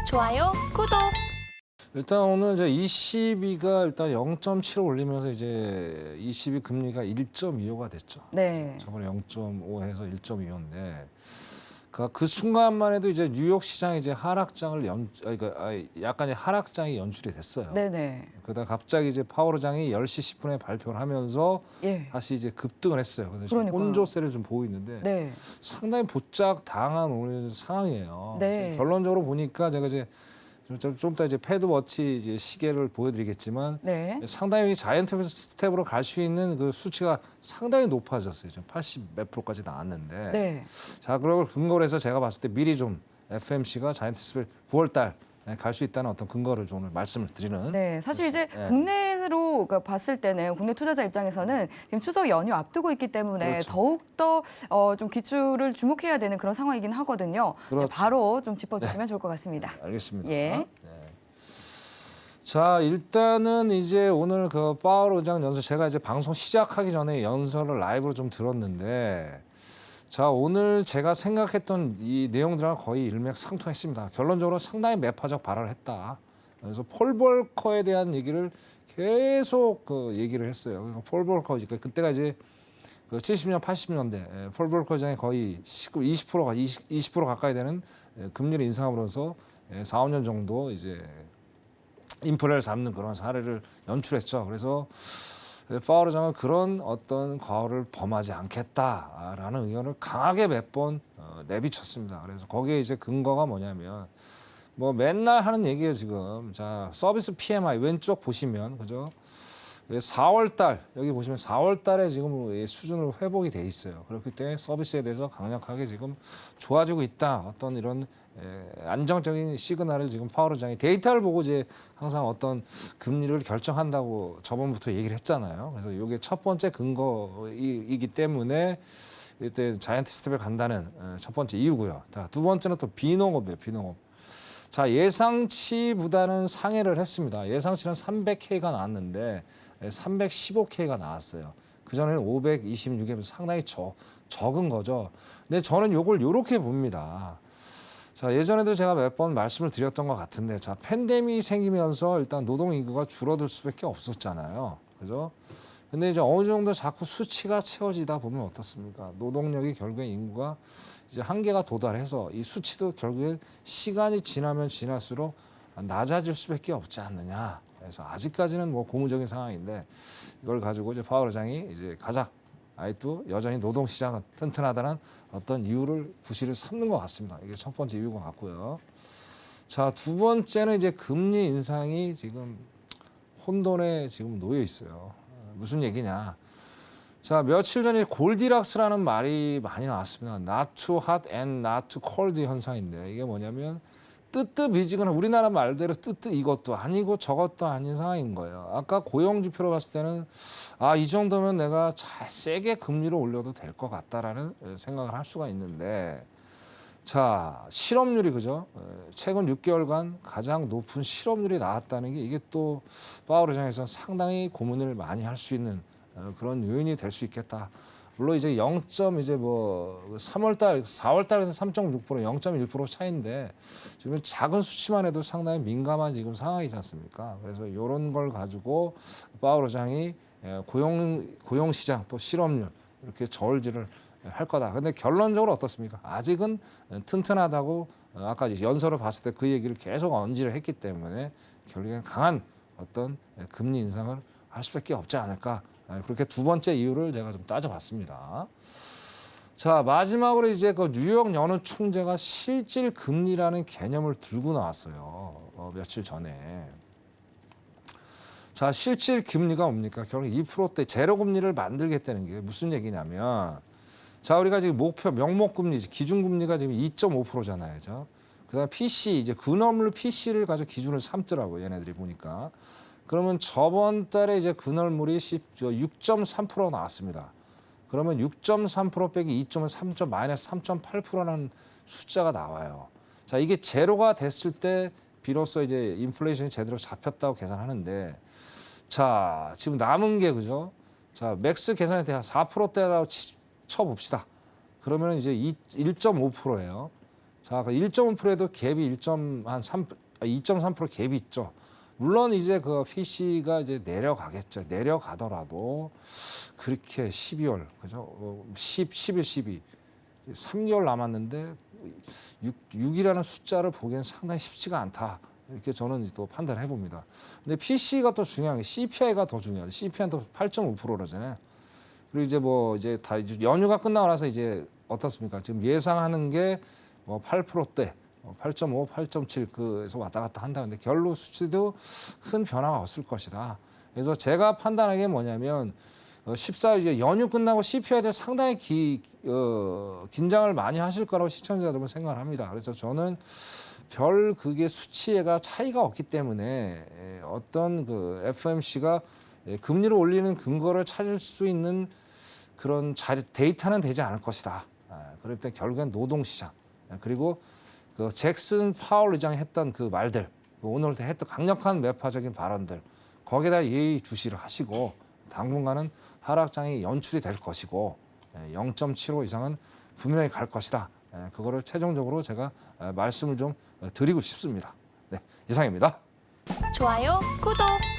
좋아요, 구독. 일단 오늘 이제 ECB가 일단 0.7을 올리면서 이제 ECB 금리가 1.25가 됐죠. 네. 저번에 0.5해서 1.25인데 그 순간만 해도 이제 뉴욕 시장이 이제 하락장을 약간의 하락장이 연출이 됐어요. 네네. 그러다 갑자기 이제 파월 의장이 10시 10분에 발표를 하면서 예. 다시 이제 급등을 했어요. 그래서 지금 그러니까요. 혼조세를 좀 보고 있는데 네. 상당히 보짝 당한 오늘 상황이에요. 네. 결론적으로 보니까 제가 이제 좀 이따 이제 패드워치 이제 시계를 보여드리겠지만 네. 상당히 자이언트 스텝으로 갈 수 있는 그 수치가 상당히 높아졌어요. 지금 80 몇 프로까지 나왔는데. 네. 자, 그걸 근거로 해서 제가 봤을 때 미리 좀 FMC가 자이언트 스텝 9월 달 갈 수 있다는 어떤 근거를 좀 오늘 말씀을 드리는. 네, 사실 이제 네. 국내로 봤을 때는 국내 투자자 입장에서는 지금 추석 연휴 앞두고 있기 때문에 그렇죠. 더욱더 좀 기출을 주목해야 되는 그런 상황이긴 하거든요. 그렇죠. 네, 바로 좀 짚어주시면 좋을 것 같습니다. 알겠습니다. 예. 네. 자, 일단은 이제 오늘 그 파월 의장 연설 제가 이제 방송 시작하기 전에 연설을 라이브로 좀 들었는데 자, 오늘 제가 생각했던 이 내용들랑 거의 일맥상통했습니다. 결론적으로 상당히 매파적 발언을 했다. 그래서 폴 볼커에 대한 얘기를 계속 얘기를 했어요. 폴 볼커, 그때가 이제 그 70년, 80년대 폴 볼커 의장이 거의 20% 가까이 되는 금리를 인상함으로써 4, 5년 정도 이제 인플레를 잡는 그런 사례를 연출했죠. 그래서 파월 의장은 그런 어떤 과오를 범하지 않겠다라는 의견을 강하게 몇 번 내비쳤습니다. 그래서 거기에 이제 근거가 뭐냐면 뭐 맨날 하는 얘기예요 지금. 자, 서비스 PMI 왼쪽 보시면 그죠? 4월 달 여기 보시면 4월 달에 지금 수준으로 회복이 돼 있어요. 그렇기 때문에 서비스에 대해서 강력하게 지금 좋아지고 있다. 어떤 이런 안정적인 시그널을 지금 파월 의장이 데이터를 보고 이제 항상 어떤 금리를 결정한다고 저번부터 얘기를 했잖아요. 그래서 이게 첫 번째 근거이기 때문에 이때 자이언트 스텝에 간다는 첫 번째 이유고요. 두 번째는 또 비농업이에요. 비농업. 자, 예상치보다는 상회를 했습니다. 예상치는 300K가 나왔는데 315K가 나왔어요. 그전에는 526에서 상당히 적은 거죠. 근데 저는 이걸 이렇게 봅니다. 자, 예전에도 제가 몇 번 말씀을 드렸던 것 같은데, 자, 팬데믹이 생기면서 일단 노동 인구가 줄어들 수밖에 없었잖아요. 그죠? 근데 이제 어느 정도 자꾸 수치가 채워지다 보면 어떻습니까? 노동력이 결국에 인구가 이제 한계가 도달해서 이 수치도 결국에 시간이 지나면 지날수록 낮아질 수밖에 없지 않느냐. 그래서 아직까지는 뭐 고무적인 상황인데 이걸 가지고 이제 파월 의장이 이제 가자. 아직도 여전히 노동시장은 튼튼하다는 어떤 이유를 구실을 삼는 것 같습니다. 이게 첫 번째 이유인 것 같고요. 자, 두 번째는 이제 금리 인상이 지금 혼돈에 지금 놓여 있어요. 무슨 얘기냐? 자, 며칠 전에 골디락스라는 말이 많이 나왔습니다. Not too hot and not too cold 현상인데 이게 뭐냐면 뜨뜻미지근한 우리나라 말대로 뜨뜻 이것도 아니고 저것도 아닌 상황인 거예요. 아까 고용 지표로 봤을 때는 이 정도면 내가 잘 세게 금리를 올려도 될 것 같다라는 생각을 할 수가 있는데 자, 실업률이 그죠? 최근 6개월간 가장 높은 실업률이 나왔다는 게 이게 또 파월 의장에서 상당히 고민을 많이 할 수 있는 그런 요인이 될 수 있겠다. 물론 이제 3월 달, 4월 달에서 3.6%, 0.1% 차이인데 지금 작은 수치만 해도 상당히 민감한 지금 상황이지 않습니까? 그래서 이런 걸 가지고 파월 의장이 고용 시장 또 실업률 이렇게 저울질을 할 거다. 근데 결론적으로 어떻습니까? 아직은 튼튼하다고 아까 이제 연설을 봤을 때 그 얘기를 계속 언지를 했기 때문에 결국엔 강한 어떤 금리 인상을 할 수밖에 없지 않을까. 그렇게 두 번째 이유를 제가 좀 따져봤습니다. 자, 마지막으로 이제 그 뉴욕 연은 총재가 실질 금리라는 개념을 들고 나왔어요. 며칠 전에. 자, 실질 금리가 뭡니까? 결국 2%대 제로 금리를 만들겠다는 게 무슨 얘기냐면 자, 우리가 지금 명목금리, 기준금리가 지금 2.5%잖아요. 그죠? 그다음에 PC, 이제 근원물 PC를 가지고 기준을 삼더라고요. 얘네들이 보니까. 그러면 저번 달에 이제 근월물이 6.3% 나왔습니다. 그러면 6.3% 빼기 2.3 마이너스 3.8%라는 숫자가 나와요. 자, 이게 제로가 됐을 때 비로소 이제 인플레이션이 제대로 잡혔다고 계산하는데 자, 지금 남은 게 그죠? 자, 맥스 계산에 대한 4%대라고 쳐봅시다. 그러면 이제 1.5%예요. 자, 그 1.5%에도 갭이 2.3% 갭이 있죠. 물론 이제 그 PC가 이제 내려가겠죠. 내려가더라도 그렇게 12월 그죠? 11, 12 3개월 남았는데 6이라는 숫자를 보기엔 상당히 쉽지가 않다. 이렇게 저는 또 판단해 봅니다. 근데 PC가 또 중요한 게 CPI가 더 중요해요. CPI는 또 8.5%라잖아요. 그리고 이제 뭐 이제 다 이제 연휴가 끝나고 나서 이제 어떻습니까? 지금 예상하는 게 뭐 8%대, 8.5, 8.7 그에서 왔다 갔다 한다는데 결로 수치도 큰 변화가 없을 것이다. 그래서 제가 판단하기에 뭐냐면 14일 이제 연휴 끝나고 CPI에 상당히 긴장을 많이 하실 거라고 시청자 여러분 생각을 합니다. 그래서 저는 별 그게 수치가 차이가 없기 때문에 어떤 그 FOMC가 금리를 올리는 근거를 찾을 수 있는 그런 데이터는 되지 않을 것이다. 그럴 때 결국엔 노동시장 그리고 그 잭슨 파월 의장이 했던 그 말들 오늘 했던 강력한 매파적인 발언들 거기에다 예의주시를 하시고 당분간은 하락장이 연출이 될 것이고 0.75 이상은 분명히 갈 것이다. 그거를 최종적으로 제가 말씀을 좀 드리고 싶습니다. 네, 이상입니다. 좋아요, 구독.